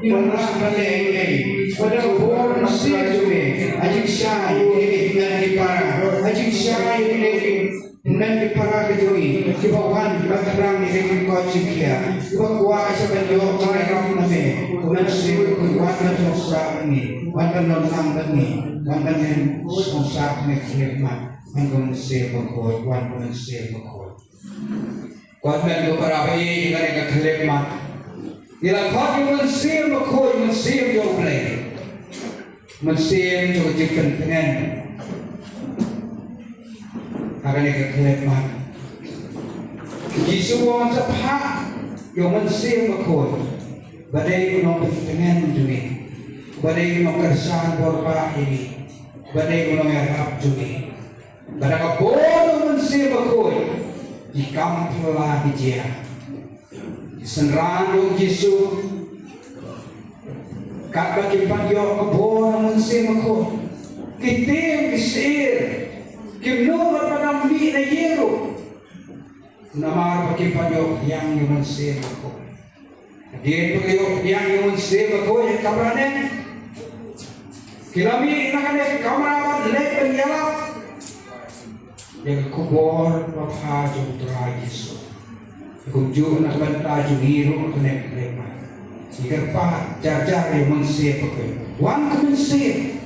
Mengalami pada born siapa ajik syai dengan para ajik syai dengan para kejui kibawan kibatrang dengan kocikia kibakwa sebanyak orang name kemudian sibuk kuatkan sosok ini kuatkan nonang ini kuatkan sosok neklemat kuatkan sibuk kuatkan sibuk kuatkan beberapa ini dengan neklemat Ila kau mensim aku mensim jauh lagi, mensim jauh jikan dengan, akan ikut Yesus orang sepah yang mensim aku, badai unong dengan juni, badai unong kersan berapa ini, badai unong Arab juni, badai kau mensim aku, jika telah dijia. Senrando Yesus kat bagi panjang kebon mensim aku kitim kisir kimnur pada mbi na yero namar bagi panjang yang mensim aku dia bagi yang mensim aku yang kabranen kilami nakane kamera lek penjala yang kubor bapa jutra Yesus kunjung nak bantah jungiru kena kelima. Jika pak jar yang mensir pakai, wan kemensir,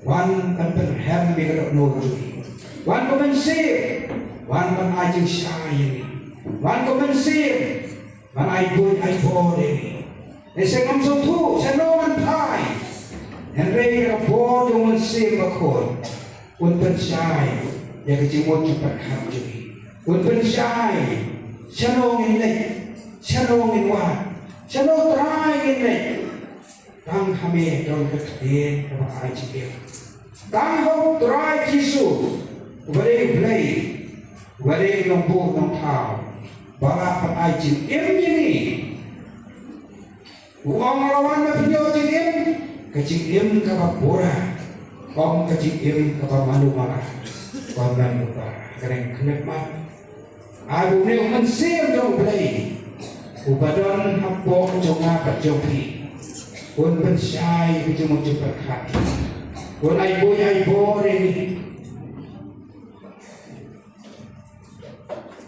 wan kan berhem mereka nurjui, wan kemensir, wan kan ajeng syai, wan kemensir, wan aibun aibor ini. Esok kamsong tu, senoman pai, henry kapor yang mensir pakai, untuk syai, yang kecimut cepat hati, untuk syai. Shalom ini, shalom ini wah, shalom terai ini. Tang kami dalam keadaan apa aja dia. Tang hok terai Yesus, boleh, boleh nombor nombor. Bala apa aja ini. Uang lawan nafiyo jim, kecil kapapura, om kecil kapamalu marah, kawan lupa, keren kenapa? Aku ni mensim jauh belai, ubadan hapok jonga berjopi, pun pensai berjumpa berhati, pun aibo ini,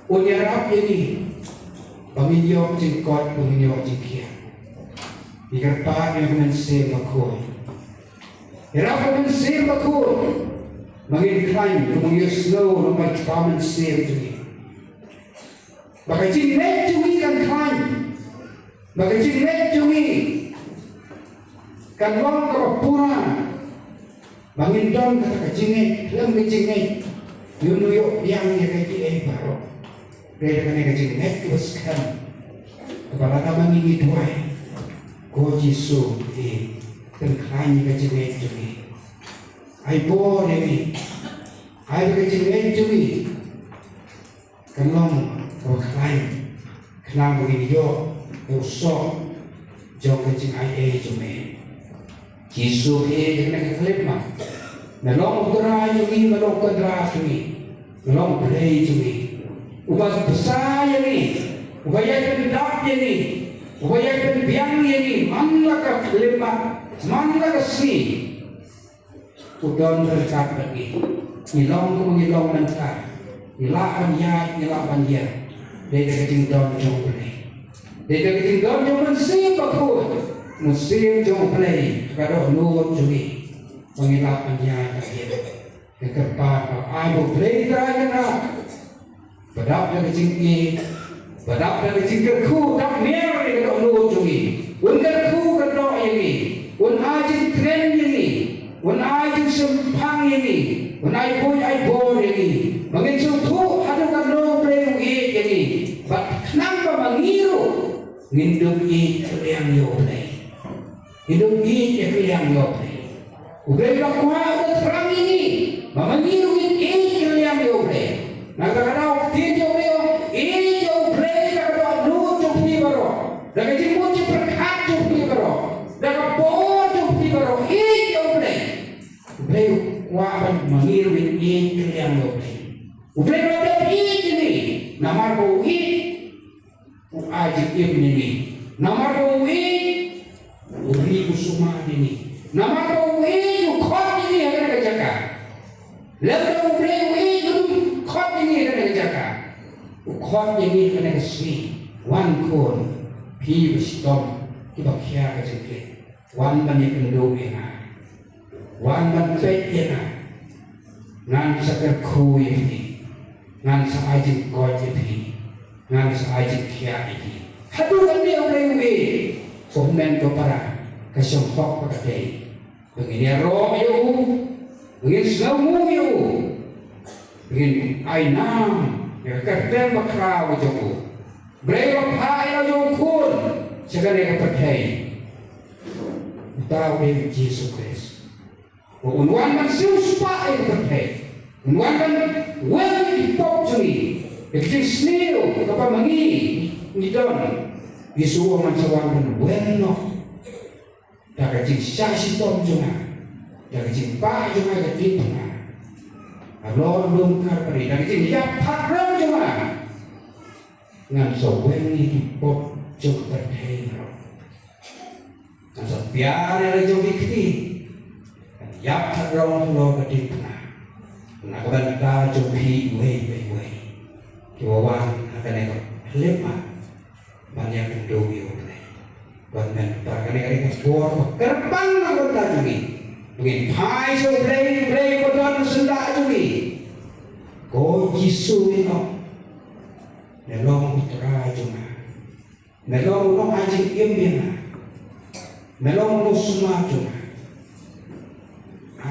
pun yarap ini, peminyok jengkot peminyok jengkia, ikat yang mensim aku, yarap mensim aku, mengiklan kemudian slow nomor paman sim juga. Bagi jinnet cumi kan kain, bagi jinnet cumi kan long kapura, bangindon kata kejinget, lem kejinget, yunuyok yang kaji baru, dari kan kejinget teruskan, kepala nama ini dua, ko Yesus kan kain kejinget cumi, aibo ini, aibo kejinget cumi, kan long Kain, kenapa begini yo? Usok, jauh kencing ayah cumi. Yesus kena kekelima. Melong gerai cumi, melong gerai cumi, melong berai cumi. Ubah besar ni, ubah yang pendak ni, ubah yang penbiang ni. Mana kekelima, mana kesini. Udon berkat lagi. Nilong tu nilong nanti. Nilapan ya. Dia kecing dom jong play. Dia kecing dom jong musim aku. Musim jong play. Kalau nur jui. Pengilapannya dia. Kekepat. Aku play terakhir. Badap dia kecing ni. Badap dia kecing kerku. Tak mer dia kalau nur jui. Un kerku kalau ini. Un ajin tren ini. Un ajin sempang ini. Un aiboy ini. Mungkin suatu ada kalau play ini. Kenapa mengiru hidup yang yoblay, hidup yang yoblay. Udah kuat perang ini, mengiru yang yoblay. Nakakaraw video yoblay kalau lu cuci baru, dah kecil berkat cuci baru, dah kapor cuci baru yoblay. Udah kuat mengiru yang yoblay. Udah ada ini, nama kau ajib ini, nama kau uri kusuma ini nama kau itu khot ini akan kerjakan lalu boleh itu khot ini akan kerjakan khot ini akan kesini wan kon pi wisdom kita kaya kerjakan wan banyak kendor ena wan banyak ena ngan sakar kui ini ngan sahaja kau jadi ngan sahaja kaya ini hadu kan dia boleh komen kepada kesempat pakai begini roh you begini semua you begini ainam ya kerja makrau jogo berapa hari you kun segala kepakai tahu dia Yesus Kristus unwan manusia supaya kepakai unwan kan wani dipocuni begitu senior apa mangi ni don Yesus macam bueno, dapat jika si tom juga, dapat jika juga jadi tengah. Kalau belum kerja, dapat jika pakai juga, ngan sowen ini pot juga terhero. Ngan sepiar ada juga kini, ya pakai lo jadi tengah. Nak benda juga way. Kewan akan ekor lepas. Banyak penduduk yang banyak kali keluar gerbang anggota juga mungkin pai so play kodan sendak juga ko Yesus itu melong putra juga melong no ajik imbina melong no semua juga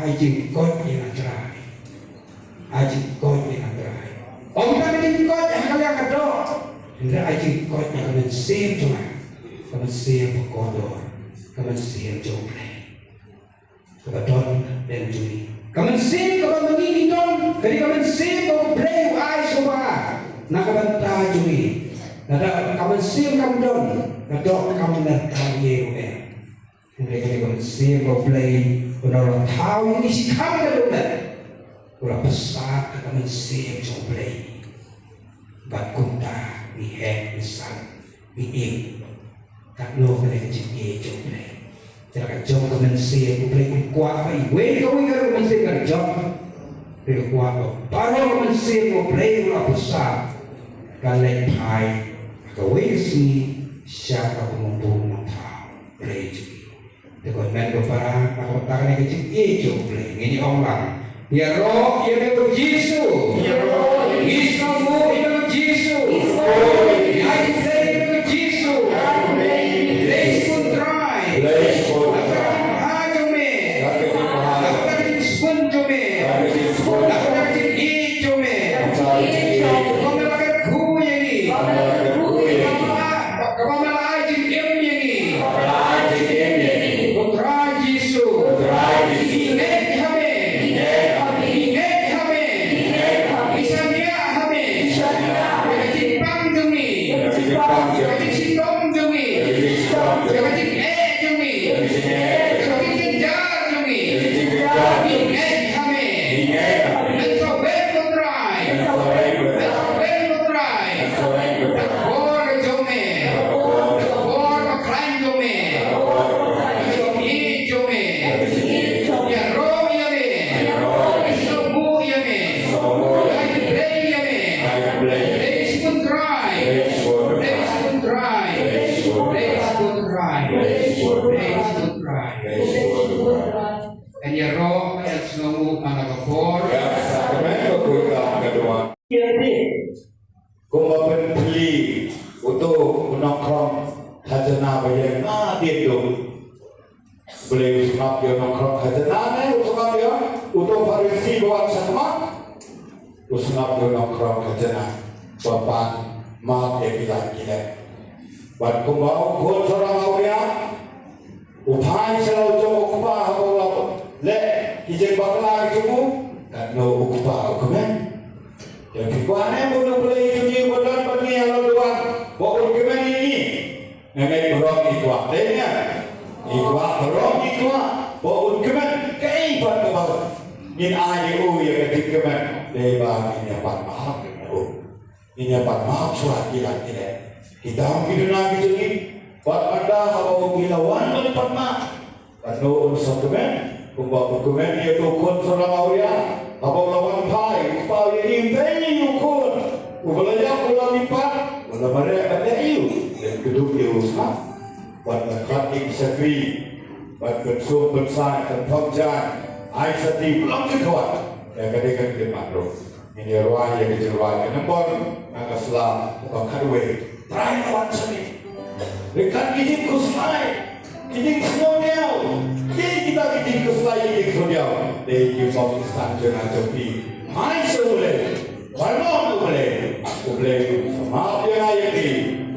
ajik kot yang terai ajik kot yang terai om kami kot yang kalian kedok Hingga aja kau yang kamu save cuma, kamu save kodor, kamu save jomplay, kebetulan dan juri. Kamu save kamu begini don, jadi kamu save kamu play ay semua, nak kamu tak juri. Nada kamu save kamu don, nada kamu nak kaya rupiah. Hingga kamu save kamu play, kalau tahu ini si kamu dah, kalau besar kamu save jomplay, bakunta. We have the sun, we aim. Tak lo kena kecil jomble. Jangan jom kemensia, boleh kuat apa? Iwe kau ingat kemensia kan jom, boleh kuat apa? Baru kemensia boleh lah besar. Kalau pai, kau sini siapa pengumpul mata boleh juga. Dengan men berperang, aku tak kena kecil jomble. Ini orang. Ya roh, ya betul Yesus. Ya roh, Yesus mu, ya betul Yesus. Boleh sunat dia nongkrong khazanah sunat dia untuk Farisi bawa sama sunat dia nongkrong khazanah bapak maaf ya gila buat kumbau kau seorang awalnya upai selalu jauh ukupah apa le hijau bakla itu kan no ukupah ukumen yang kikuannya boleh itu badan bagi yang luar bawa ukumen ini nengai berong itu artinya ikwa berong ikwa bawa ukumen keibat ke bawah min ayu yang ketika leba ini apa maaf ini apa maaf surat gila tidak kita hidup lagi jadi buat anda kalau bilawan pernah ano sa tumen kung dokumen dia tu kon sarang auria apa lawan pai pa ye impei ukon ubalaja pula lipat wala mare ada iu dan kedua dia usah buat katik sekri buat bersum bersai dan pemjan ai sati belum kuat ya kadang dia makro ini ruang yang dijeruai nombor nagasla bakadwe try lawan sini dekat kijing kuslai kijing snodiau kita kijing kuslai kijing snodiau they give of instruction ajopi mai sole warno boleh sama dia ayati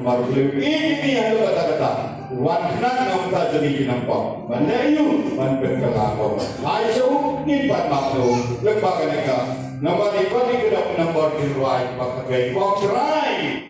baru ini ada kata-kata warna nampak jadi nampak mana itu man berkelakon mai so ni pat makno lembaga neka nomor di kedap nomor di ruai pakai box right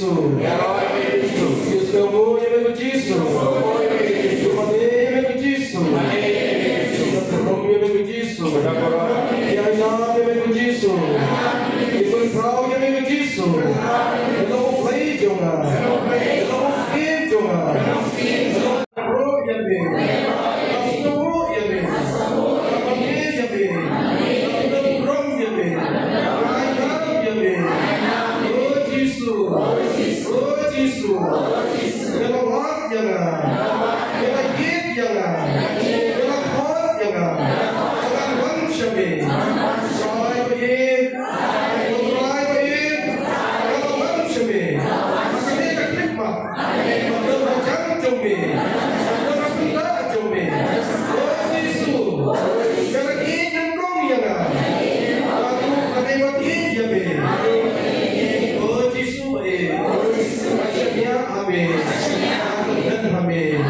Yesu. Yesu mo ye me Yesu. Mane ye me Yesu. Rom ye me Yesu. Ya ye me Yesu. Ibu prau ye me Yesu. Lo play jonga. Lo game jonga. Ro ye me. Asno ye me. Mane ye me. Rom ye me. Ye me. Oh Jesus. Oh Jesus. Jangan mat jangan. Jangan git jangan. Jangan hot jangan. Jangan wan syabe. Sai bayin. Utrai bayin. Jangan wan syabe. Makanya kakip mak. Makanya macam jombe. Makanya pula jombe. Oh Jesus. Jangan git jengkong jangan. Aku pakai mati jabe. Oh Jesus bayin. Asyiknya amin. Amin. Amin.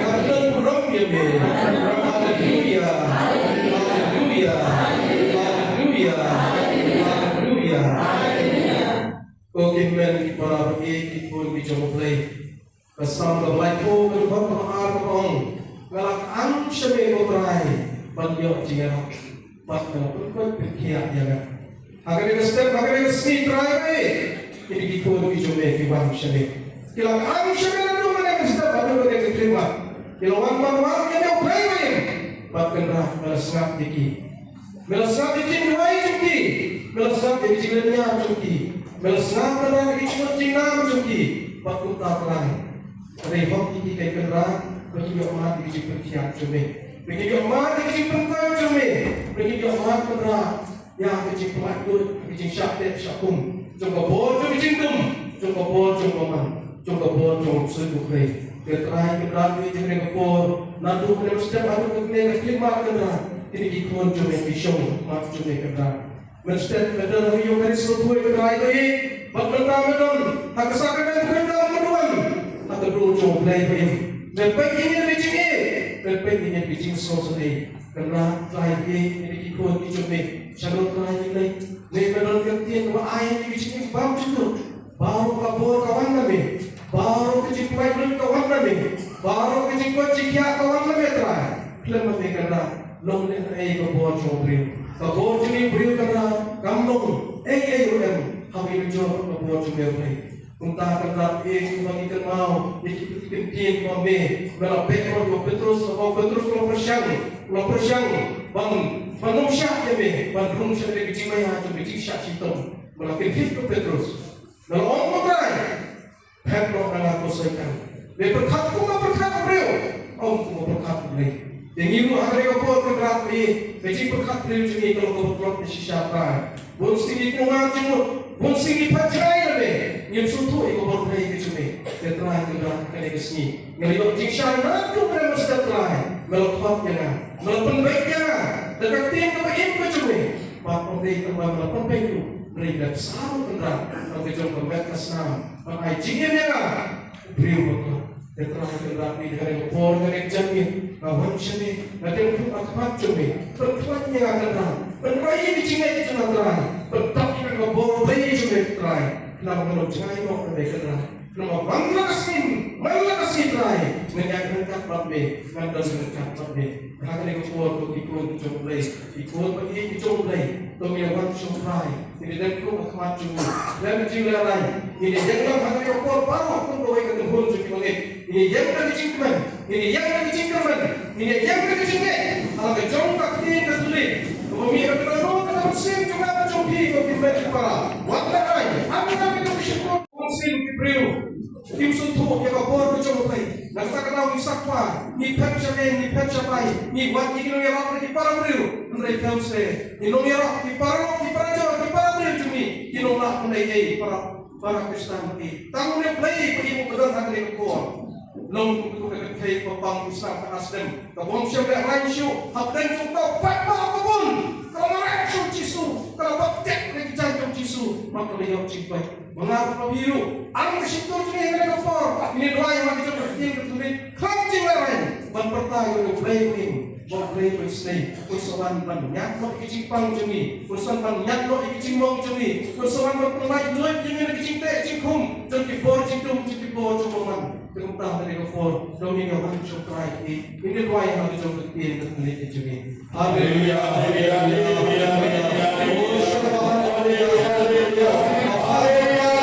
Amin. Rom ya amin. Haleluya. Haleluya. Haleluya. Haleluya. Okay, men, para pergi pun bicara play. Pasal berlai pun berbuat mahal kong. Galak ang syame ko try. Banyo jingan. Pat na berbuat berkiat jangan. Agar dia step, agar dia sneak try ni. Ini kita bicara kiban syame. Kilang ang syame na tu mana step baru dia terima. Kilang ang yang dia play ni. Pat kena melasap diki. Melasap diki dua cuki. Melasap diki jingannya cuki. Melasap kena diki jingan cuki. Pat kita pelan. Rehok diki kaya kena. Pergi ke rumah diki perkiat cume. Pergi ke rumah diki pengkau cume. Pergi ke rumah kena. Yang kecil pelat tu, kecil syaktet syakum. Jumpa bol, jumpa cingkum. Jumpa bol, jumpa man. Jumpa bol, jumpa seduk rei. Dia terakhir keberat ni jangan kepor. Nadu kena setiap hari kena kelima kena. Ini dikon jumpa pisau, maaf jumpa kena. Mesti ada hari yang hari seluruh kena ini. Berbentar medon, hak kesakitan kena meduan. Hak kedua jumpa lagi. Lepas ini bicing ni, lepas ini bicing sosai. Kena lagi ini dikon jumpa. Syarul terakhir ni, ni medon kertian wa air ni bicing ni bau cukup. Baru kabur kawan kami. Baru kecil kuat kawan kami. Baru kecil kuat cikia kawan kami terakhir. Film kami kena long ni kabur cobri. Kabur cini beri kena kamlong. UM. Kami menjual kabur cobri. Unta kena bagi kenal. Ikan kami. Mela petrol Petrus kalau persiang. Bang syak kami. Bang syak dari bicing maya tu bicing syak citom. Melakukan hidup Petrus. Kalau orang bergerak, Petrus adalah kosaikan. Dia berkat kuma berkat beliau, orang kuma berkat beliau. Yang ibu hari kapal bergerak beliau, beci berkat beliau jadi kalau kebetulan siapa. Bun singi kungat jemur, bun singi pacarai lebih. Yang suatu itu berbeda cuma. Dia terakhir bergerak kena kesini. Ngelihat jingshan nanti mereka mesti terakhir. Melakukan jangan, melakukan baik jangan. Dekat tim kebaik cuma. Bapak mereka kembali melakukan baik itu. Mereka selalu benar. Kalau kita berbuat kesalahan, maka jinnya kan beriu betul. Dia telah berlaku dari kepor dari jamin, kawan sini, nanti untuk akmat jamin. Berbuatnya akan terang. Berbuat ini jinnya itu terang. Bertak ini kepor bayi jamin terang. Kenapa menurut jangan mau mereka terang? Kenapa bangga kasih terang? Menjadi dekat babbe, ngandang dekat babbe. Hanya dengan kepor ikut jomblay, ikut pergi jomblay. Tunggu yang sumpai, ini dan kau akmat cuma, dan jiwa lain. Ini yang dalam hati kau baru pun kau ikat tempur cuma ini yang lagi cingkaman, ini yang lagi cingkaman, ini yang lagi cingkat. Kalau kejong kaki tertulis, kau mikir terlalu dalam sen cuma jombi kau pilih para. Waktu lain, apa kami tu bersyukur konsil kibriu. Tim suntuk yang kau buat kejong lain. Nasa kenal misakwa, ni pecah ni buat ni kilo yang apa di para beriu. Mereka usai, inong yarok di para beriu cumi. Inong lah pendai para Kristen ini. Tamu ni play pergi mudah tak ada kuat. Long untuk kekei pepang Islam ke Nasdem. Kabung siapa lain show, habdan kita apa pun. Kalau mereka show Jisu, kalau baktek lagi jantung Jisu, maka beliau cipai. Mengaku biru, ang situ cumi yang ada for. Ini doa yang kita berfirman ketulis. Kencing lain, berpertanyaan play ini. บอกเลยไปสเลยคนสวรรค์มันยักษ์โลกจริงปังจะมีคนสวรรค์มันยักษ์โลกจริงมองจะมีคนสวรรค์มันปล่อยเลยจริงเลยจริงเตะจริงคุ้มจนที่โบจริงตุ้มจริงที่โบจงมันจงตามในกระโฟนโดมิโนมันจงไตรอีอินเดียว่ายังจงเปลี่ยนกับนี้จะมีฮาเลลูยาฮาเลลูยาฮาเลลูยาฮาเลลูยาฮาเลลูยาฮาเลลูยาฮาเลลูยา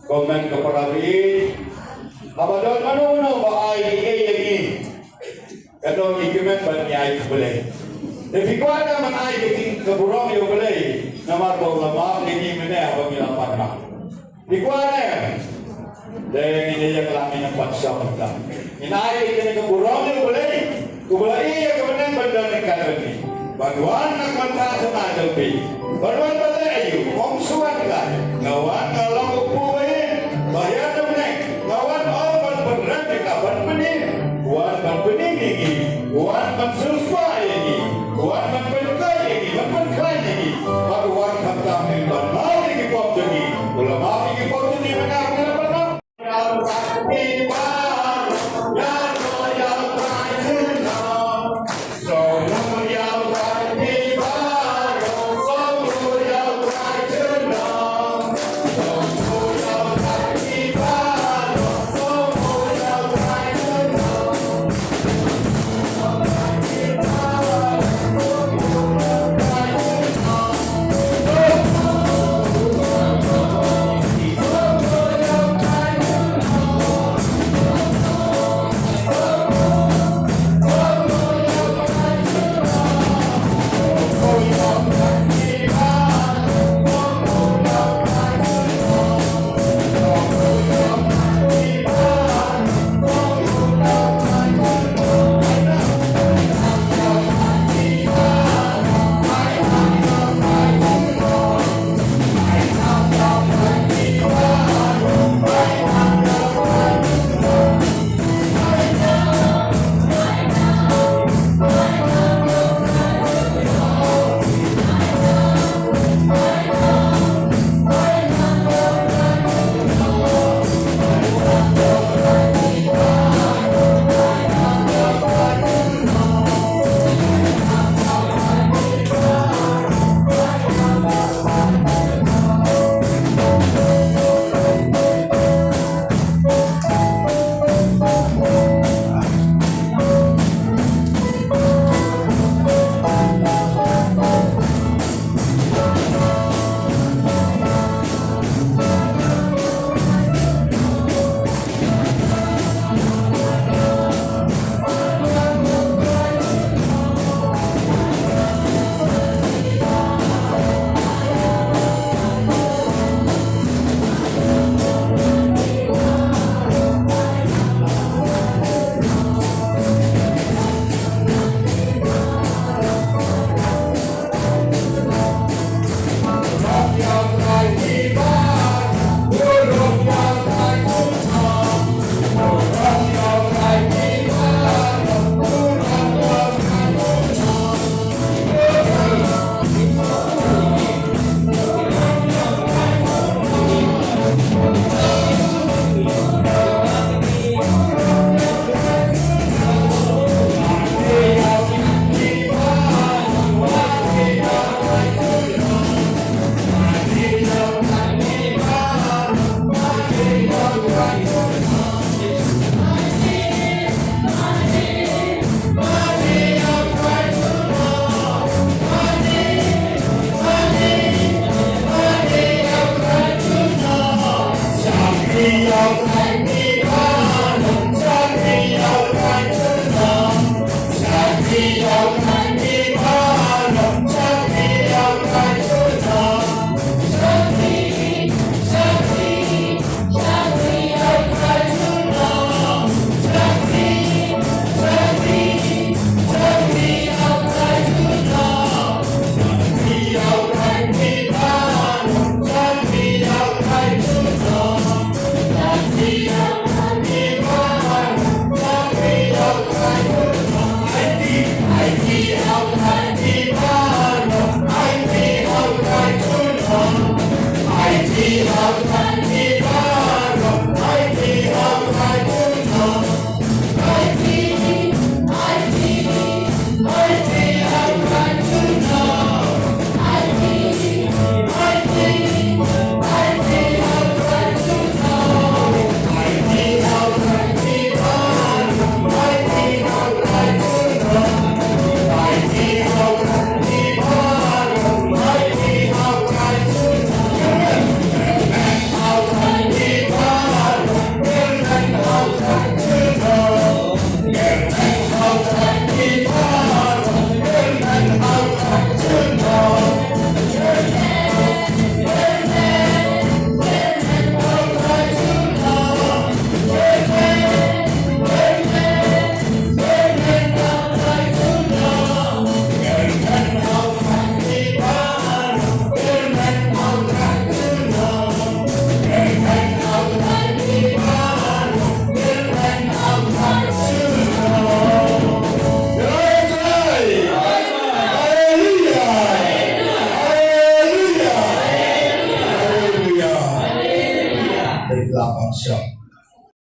Komen kepada abadon ano ba ay ini kado ikumen banyai boleh tapi ko ana man ay bikin keburong yo boleh nama ko lama ini mene abang yang patna di ko ana dan ini yang kami nampak sabda inai ini keburong yo boleh ko boleh iya kemudian bandar nekani Baduan nak mantap sama jelpi, baduan pada ayu, om suat kan, ngawan kalau upu bayi, bayar domnek, ngawan orang beneran dikapan pening, buat pening ini, buat susah ini, buat penkai ini, penkai ini, baduan kata memang mau ini pop jadi, kalau mau ini pop jadi mana mana mana,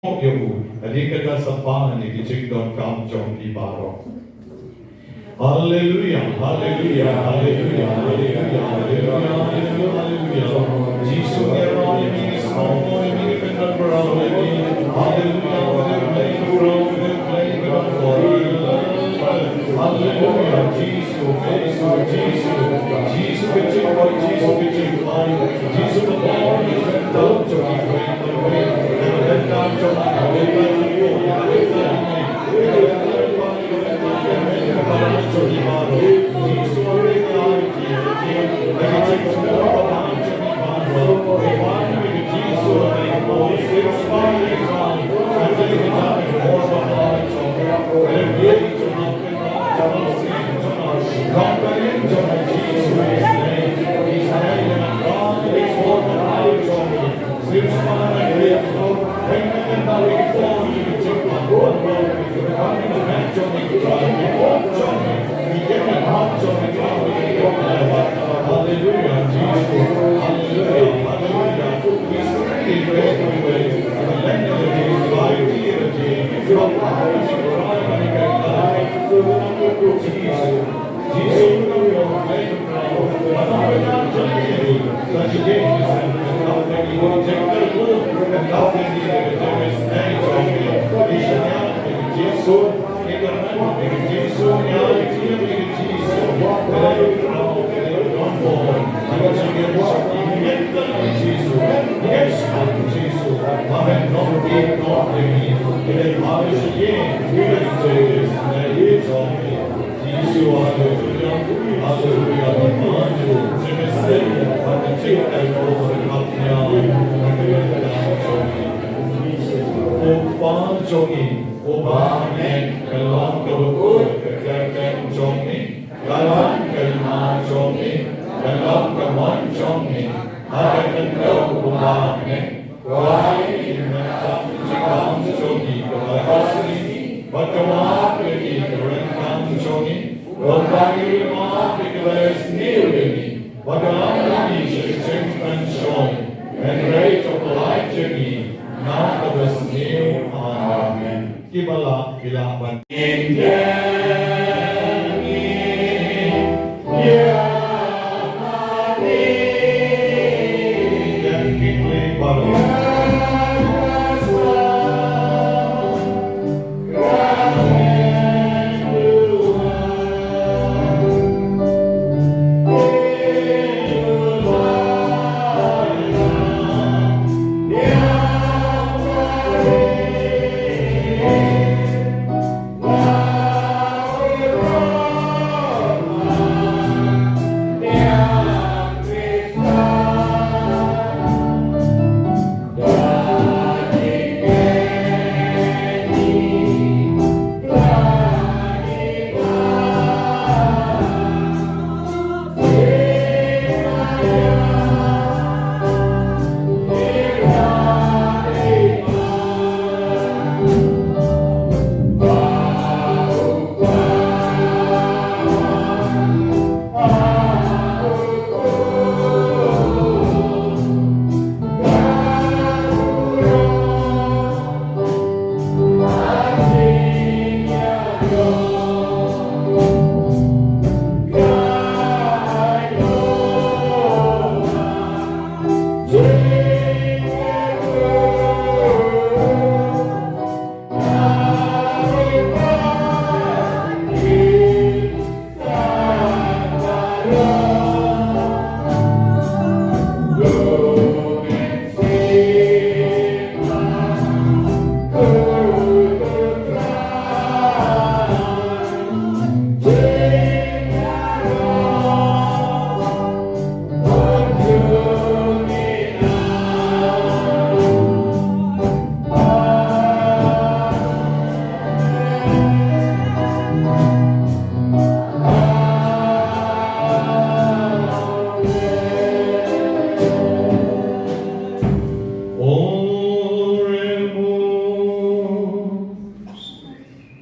Adikata Sapana Nikicik.com John Ibaro. Hallelujah, hallelujah, hallelujah, hallelujah, hallelujah, hallelujah. Jesus, we are all in this moment, we are in the world, hallelujah, we are playing the world, we are playing the world. Hallelujah, Jesus, Jesus, Jesus, Jesus, Jesus, Jesus, Jesus, the Lord is the Lord, to be great, the way, and God, to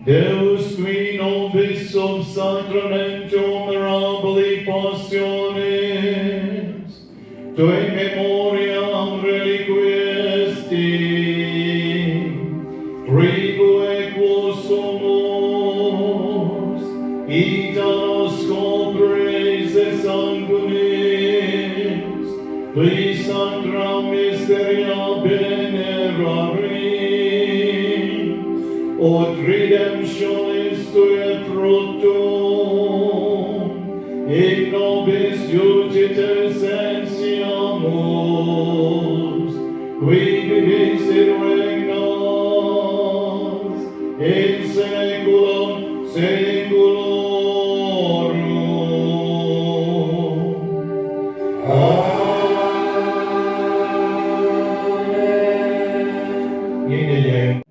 Deus qui nobis sub sacramentum mirabili passionis, tui memoriam reliquiesti, Please Sandra Mysteria Venerari, od redemptionis tue fructum, in nobis iudice sensiamus, qui vivis in regnas, in saeculum saeculorum. Amen.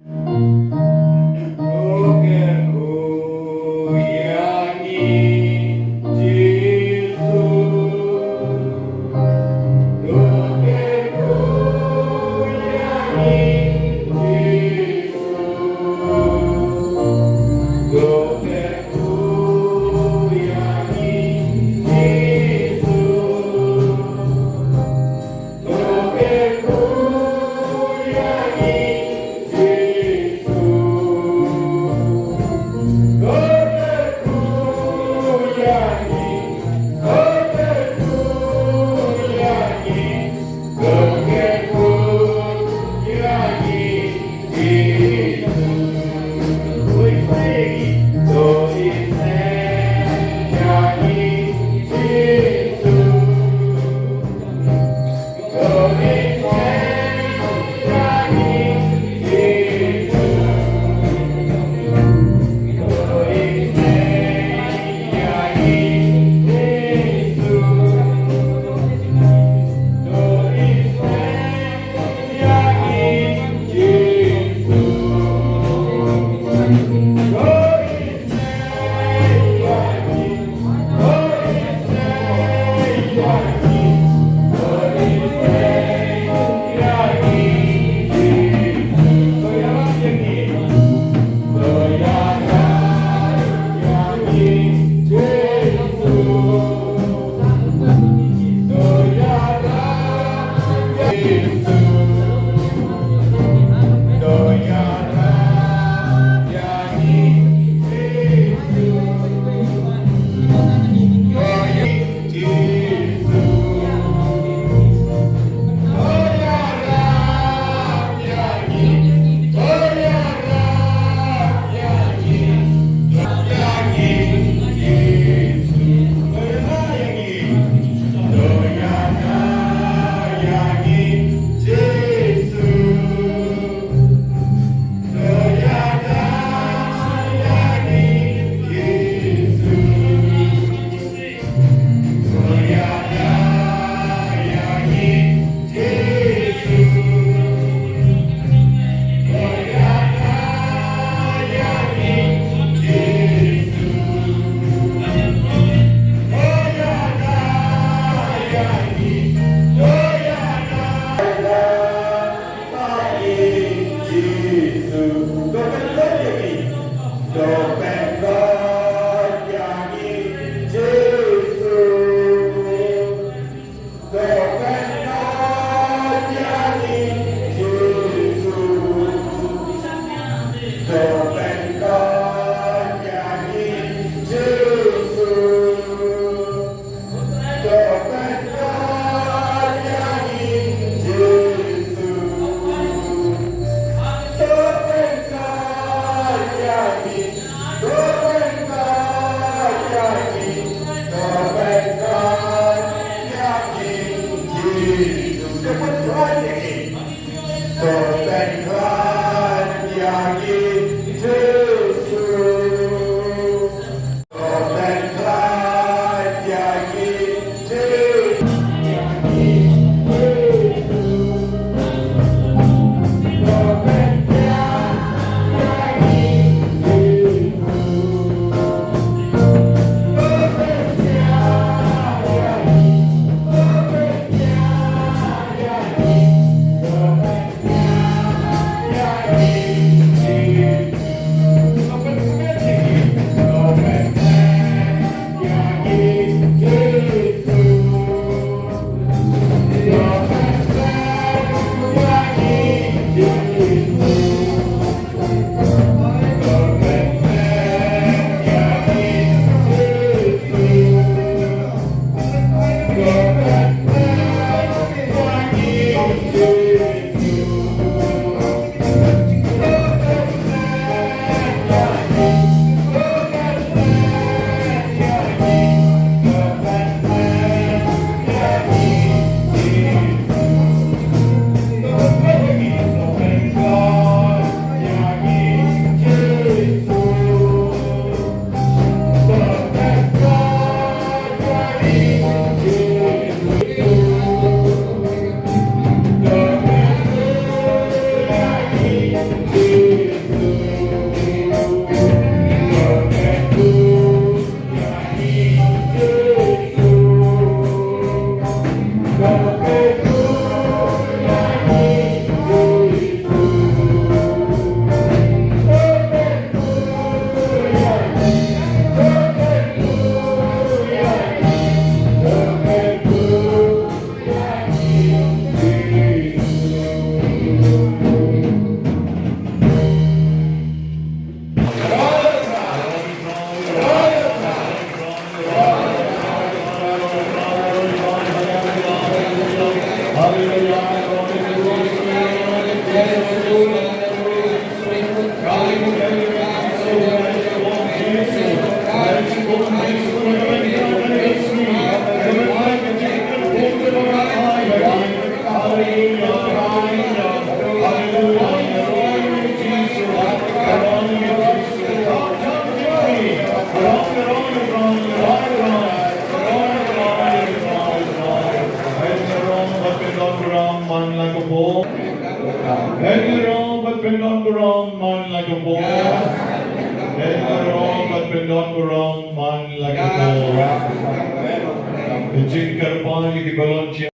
Jin Karpani di balon